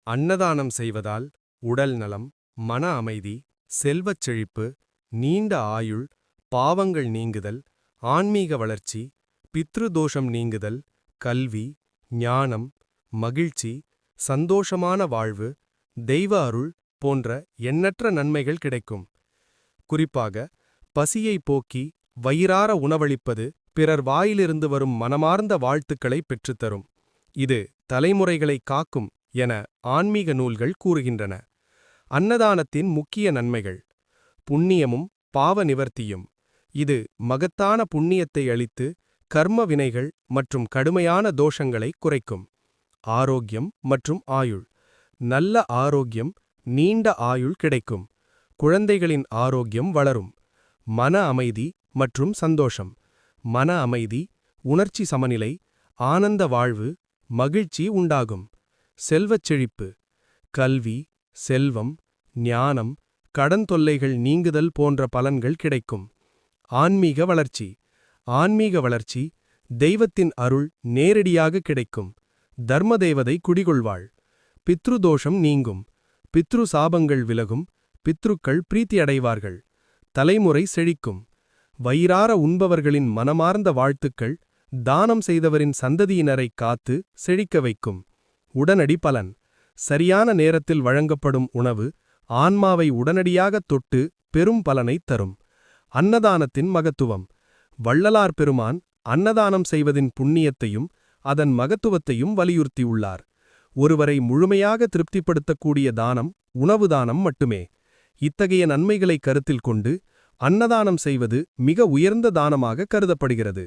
அன்னதானம் செய்வதால் உடல் நலம், மன அமைதி, செல்வச் செழிப்பு, நீண்ட ஆயுள், பாவங்கள் நீங்குதல், ஆன்மீக வளர்ச்சி, பித்ருதோஷம் நீங்குதல், கல்வி, ஞானம், மகிழ்ச்சி, சந்தோஷமான வாழ்வு, தெய்வ அருள் போன்ற எண்ணற்ற நன்மைகள் கிடைக்கும். குறிப்பாக பசியை போக்கி வயிறார உணவளிப்பது பிறர் வாயிலிருந்து வரும் மனமார்ந்த வாழ்த்துக்களை பெற்றுத்தரும். இது தலைமுறைகளை காக்கும் என ஆன்மீக நூல்கள் கூறுகின்றன. அன்னதானத்தின் முக்கிய நன்மைகள்: புண்ணியமும் பாவ நிவர்த்தியும். இது மகத்தான புண்ணியத்தை அளித்து கர்ம வினைகள் மற்றும் கடுமையான தோஷங்களை குறைக்கும். ஆரோக்கியம் மற்றும் ஆயுள். நல்ல ஆரோக்கியம், நீண்ட ஆயுள் கிடைக்கும். குழந்தைகளின் ஆரோக்கியம் வளரும். மன அமைதி மற்றும் சந்தோஷம். மன அமைதி, உணர்ச்சி சமநிலை, ஆனந்த வாழ்வு, மகிழ்ச்சி உண்டாகும். செல்வச் செழிப்பு. கல்வி, செல்வம், ஞானம், கடன் தொல்லைகள் நீங்குதல் போன்ற பலன்கள் கிடைக்கும். ஆன்மீக வளர்ச்சி. ஆன்மீக வளர்ச்சி, தெய்வத்தின் அருள் நேரடியாக கிடைக்கும். தர்மதேவதை குடிகொள்வாள். பித்ருதோஷம் நீங்கும். பித்ரு சாபங்கள் விலகும். பித்ருக்கள் பிரீத்தி அடைவார்கள். தலைமுறை செழிக்கும். வயிறார உண்பவர்களின் மனமார்ந்த வாழ்த்துக்கள் தானம் செய்தவரின் சந்ததியினரை காத்து செழிக்க வைக்கும். உடனடி பலன். சரியான நேரத்தில் வழங்கப்படும் உணவு ஆன்மாவை உடனடியாகத் தொட்டு பெரும் பலனைத் தரும். அன்னதானத்தின் மகத்துவம். வள்ளலார் பெருமான் அன்னதானம் செய்வதின் புண்ணியத்தையும் அதன் மகத்துவத்தையும் வலியுறுத்தியுள்ளார். ஒருவரை முழுமையாக திருப்திப்படுத்தக்கூடிய தானம் உணவு தானம் மட்டுமே. இத்தகைய நன்மைகளை கருத்தில் கொண்டு அன்னதானம் செய்வது மிக உயர்ந்த தானமாக கருதப்படுகிறது.